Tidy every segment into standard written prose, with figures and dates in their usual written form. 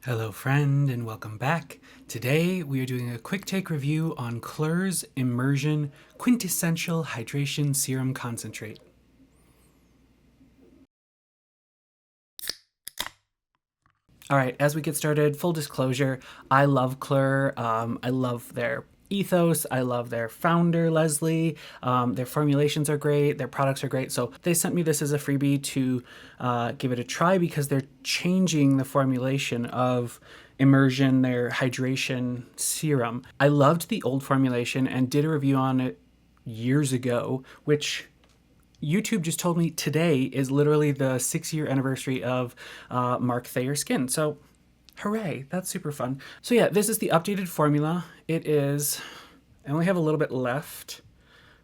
Hello friend and welcome back. Today we are doing a quick take review on Klur's Immersion Quintessential Hydration Serum Concentrate. Alright, as we get started, full disclosure, I love Klur. I love their ethos. I love their founder, Leslie. Their formulations are great. Their products are great. So they sent me this as a freebie to give it a try because they're changing the formulation of Immersion, their hydration serum. I loved the old formulation and did a review on it years ago, which YouTube just told me today is literally the 6-year anniversary of Mark Thayer skin. So hooray, that's super fun. So yeah, this is the updated formula. It is, I only have a little bit left,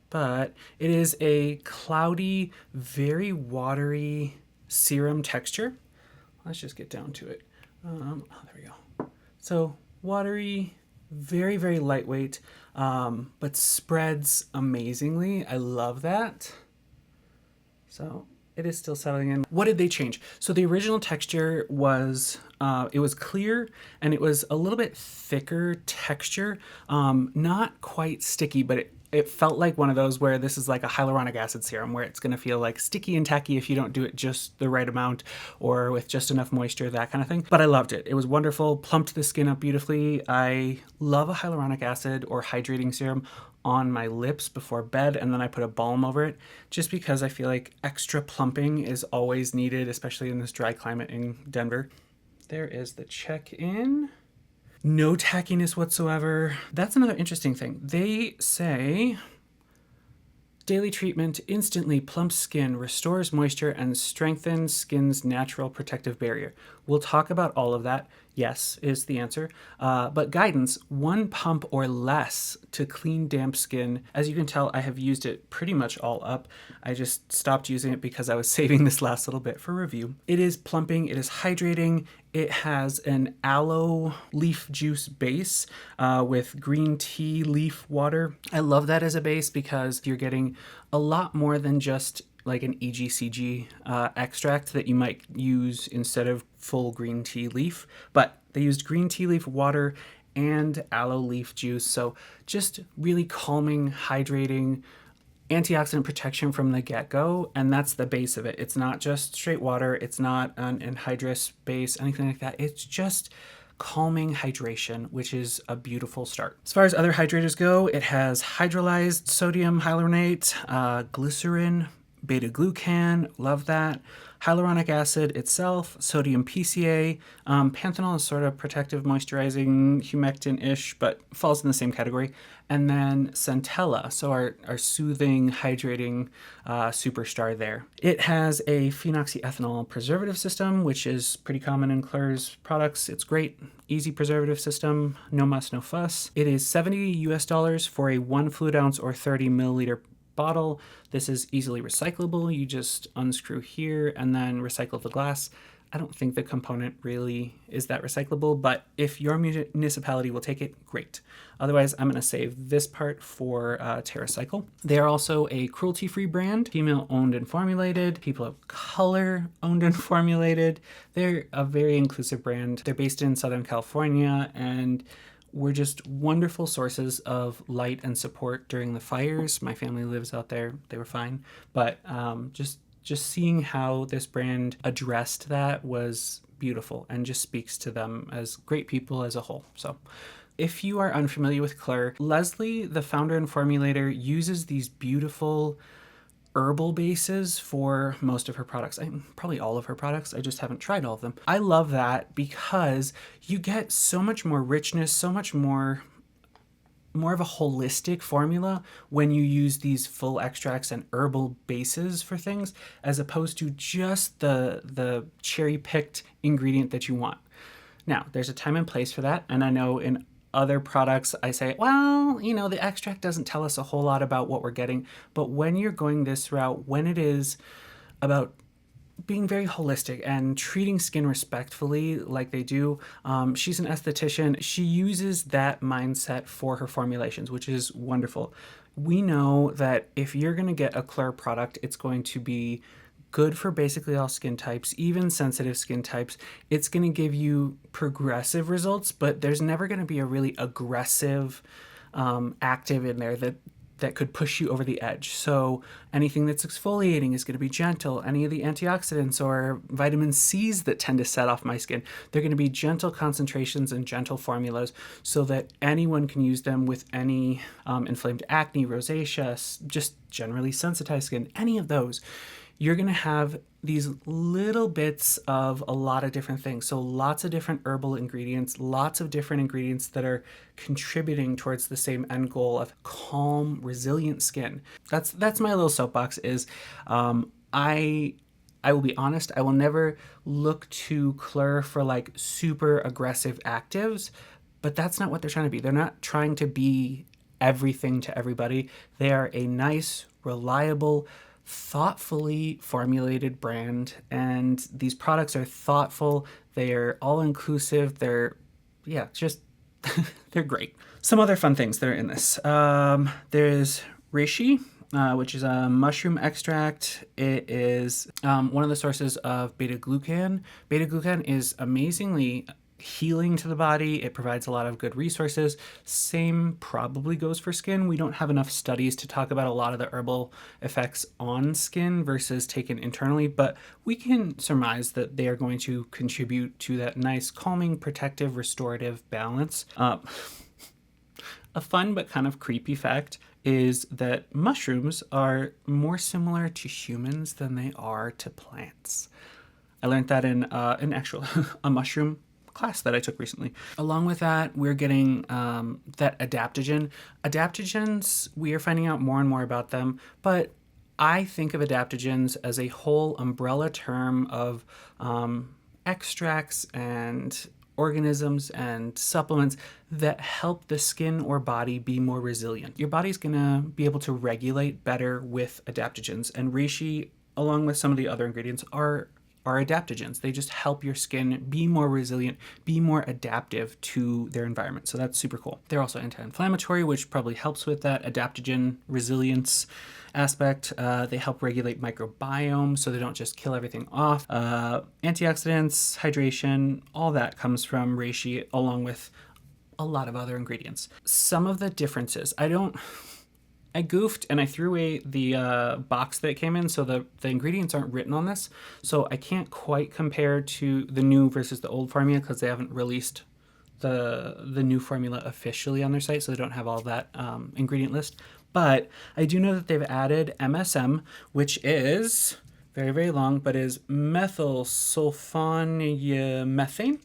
but it is a cloudy, very watery serum texture. Let's just get down to it. Oh, there we go. So watery, very, very lightweight, but spreads amazingly. I love that. So it is still settling in. What did they change? So the original texture was, it was clear and it was a little bit thicker texture, not quite sticky, but it felt like one of those where this is like a hyaluronic acid serum where it's going to feel like sticky and tacky if you don't do it just the right amount or with just enough moisture, that kind of thing. But I loved it. It was wonderful, plumped the skin up beautifully. I love a hyaluronic acid or hydrating serum on my lips before bed, and then I put a balm over it just because I feel like extra plumping is always needed, especially in this dry climate in Denver. There is the check-in. No tackiness whatsoever. That's another interesting thing. They say daily treatment instantly plumps skin, restores moisture, and strengthens skin's natural protective barrier. We'll talk about all of that. Yes, is the answer. But guidance, 1 pump or less to clean damp skin. As you can tell, I have used it pretty much all up. I just stopped using it because I was saving this last little bit for review. It is plumping, it is hydrating. It has an aloe leaf juice base with green tea leaf water. I love that as a base because you're getting a lot more than just like an EGCG extract that you might use instead of full green tea leaf, but they used green tea leaf water and aloe leaf juice. So just really calming, hydrating, antioxidant protection from the get-go, and that's the base of it. It's not just straight water, it's not an anhydrous base, anything like that. It's just calming hydration, which is a beautiful start. As far as other hydrators go, it has hydrolyzed sodium hyaluronate, glycerin, beta-glucan, love that. Hyaluronic acid itself, sodium PCA, panthenol is sort of protective, moisturizing, humectant-ish, but falls in the same category. And then centella, so our soothing, hydrating superstar there. It has a phenoxyethanol preservative system, which is pretty common in Klur's products. It's great, easy preservative system, no muss, no fuss. It is $70 US for a 1 fluid ounce or 30 milliliter bottle. This is easily recyclable. You just unscrew here and then recycle the glass. I don't think the component really is that recyclable, but if your municipality will take it, great. Otherwise, I'm going to save this part for TerraCycle. They are also a cruelty-free brand, female owned and formulated, people of color owned and formulated. They're a very inclusive brand. They're based in Southern California and were just wonderful sources of light and support during the fires. My family lives out there. They were fine. But just seeing how this brand addressed that was beautiful and just speaks to them as great people as a whole. So if you are unfamiliar with Klur, Leslie, the founder and formulator, uses these beautiful herbal bases for most of her products. Probably all of her products. I just haven't tried all of them. I love that because you get so much more richness, so much more of a holistic formula when you use these full extracts and herbal bases for things, as opposed to just the cherry-picked ingredient that you want. Now, there's a time and place for that, and I know in other products I say, well, you know, the extract doesn't tell us a whole lot about what we're getting, but when you're going this route, when it is about being very holistic and treating skin respectfully like they do. She's an esthetician. She uses that mindset for her formulations, which is wonderful. We know that if you're going to get a Klur product, it's going to be good for basically all skin types, even sensitive skin types. It's going to give you progressive results, but there's never going to be a really aggressive active in there that could push you over the edge. So anything that's exfoliating is going to be gentle. Any of the antioxidants or vitamin C's that tend to set off my skin, they're going to be gentle concentrations and gentle formulas so that anyone can use them with any inflamed acne, rosacea, just generally sensitized skin, any of those. You're going to have these little bits of a lot of different things. So lots of different herbal ingredients, lots of different ingredients that are contributing towards the same end goal of calm, resilient skin. That's my little soapbox is I will be honest, I will never look to Klur for like super aggressive actives, but that's not what they're trying to be. They're not trying to be everything to everybody. They are a nice, reliable, thoughtfully formulated brand, and these products are thoughtful. They're all inclusive. They're just they're great. Some other fun things that are in this. There's reishi, which is a mushroom extract. It is one of the sources of beta glucan. Beta glucan is amazingly healing to the body. It provides a lot of good resources. Same probably goes for skin. We don't have enough studies to talk about a lot of the herbal effects on skin versus taken internally, but we can surmise that they are going to contribute to that nice calming, protective, restorative balance. A fun but kind of creepy fact is that mushrooms are more similar to humans than they are to plants. I learned that in an actual a mushroom class that I took recently. Along with that, we're getting that adaptogen. Adaptogens, we are finding out more and more about them, but I think of adaptogens as a whole umbrella term of extracts and organisms and supplements that help the skin or body be more resilient. Your body's gonna be able to regulate better with adaptogens, and reishi, along with some of the other ingredients, are adaptogens. They just help your skin be more resilient, be more adaptive to their environment. So that's super cool. They're also anti-inflammatory, which probably helps with that adaptogen resilience aspect. They help regulate microbiome so they don't just kill everything off. Antioxidants, hydration, all that comes from reishi along with a lot of other ingredients. Some of the differences, I goofed and I threw away the box that it came in, so the ingredients aren't written on this. So I can't quite compare to the new versus the old formula because they haven't released the new formula officially on their site, so they don't have all that ingredient list. But I do know that they've added MSM, which is very, very long, but is methyl sulfonamethane.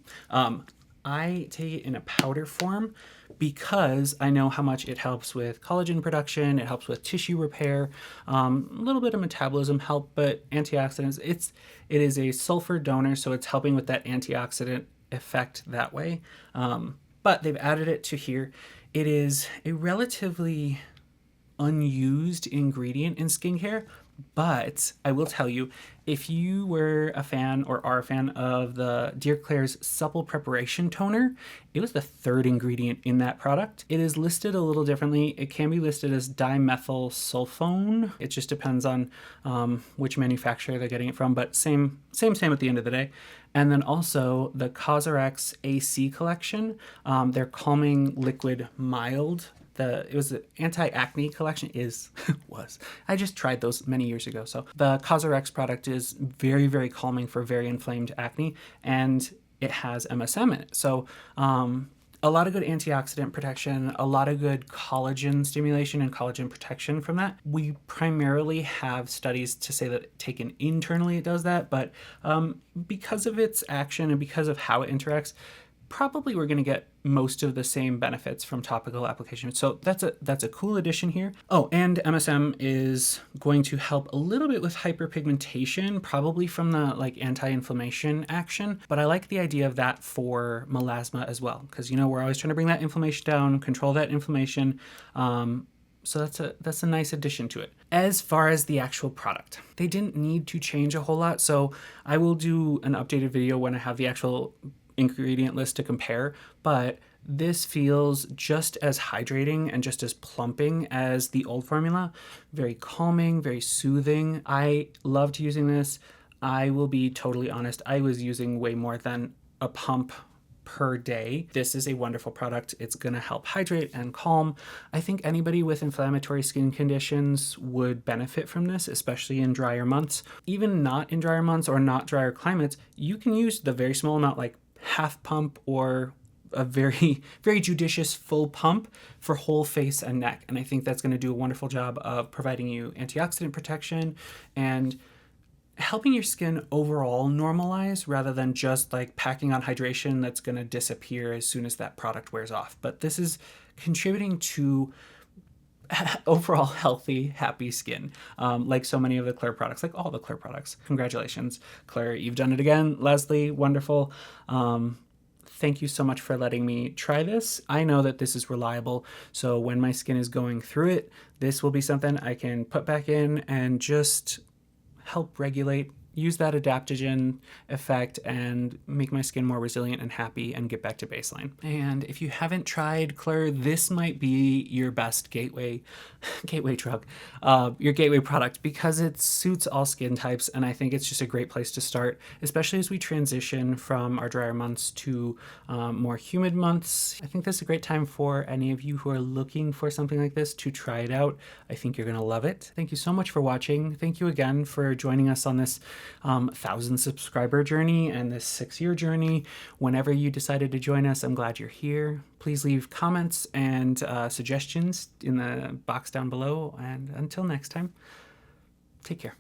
I take it in a powder form because I know how much it helps with collagen production, it helps with tissue repair, a little bit of metabolism help, but antioxidants, it is a sulfur donor, so it's helping with that antioxidant effect that way. But they've added it to here. It is a relatively unused ingredient in skincare, but I will tell you, if you were a fan or are a fan of the Dear Claire's Supple Preparation Toner, it was the third ingredient in that product. It is listed a little differently. It can be listed as dimethyl sulfone. It just depends on which manufacturer they're getting it from, but same at the end of the day. And then also the Cosrx AC collection, their Calming Liquid Mild. It was the anti-acne collection was. I just tried those many years ago. So the Cosrx product is very, very calming for very inflamed acne, and it has MSM in it. So a lot of good antioxidant protection, a lot of good collagen stimulation and collagen protection from that. We primarily have studies to say that taken internally it does that, but because of its action and because of how it interacts, probably we're going to get most of the same benefits from topical application. So that's a cool addition here. Oh, and MSM is going to help a little bit with hyperpigmentation, probably from the like anti-inflammation action. But I like the idea of that for melasma as well, because we're always trying to bring that inflammation down, control that inflammation. So that's a nice addition to it. As far as the actual product, they didn't need to change a whole lot. So I will do an updated video when I have the actual ingredient list to compare, but this feels just as hydrating and just as plumping as the old formula. Very calming, very soothing. I loved using this. I will be totally honest, I was using way more than a pump per day. This is a wonderful product. It's going to help hydrate and calm. I think anybody with inflammatory skin conditions would benefit from this, especially in drier months. Even not in drier months or not drier climates, you can use the very small amount, like half pump or a very, very judicious full pump for whole face and neck. And I think that's going to do a wonderful job of providing you antioxidant protection and helping your skin overall normalize rather than just like packing on hydration that's going to disappear as soon as that product wears off. But this is contributing to overall healthy, happy skin, like so many of the Klur products, like all the Klur products. Congratulations, Klur. You've done it again. Leslie, wonderful. Thank you so much for letting me try this. I know that this is reliable, so when my skin is going through it, this will be something I can put back in and just help regulate, use that adaptogen effect and make my skin more resilient and happy and get back to baseline. And if you haven't tried Klur, this might be your best gateway drug, your gateway product, because it suits all skin types. And I think it's just a great place to start, especially as we transition from our drier months to more humid months. I think this is a great time for any of you who are looking for something like this to try it out. I think you're going to love it. Thank you so much for watching. Thank you again for joining us on this 1,000 subscriber journey and this 6-year journey. Whenever you decided to join us, I'm glad you're here. Please leave comments and suggestions in the box down below. And until next time, take care.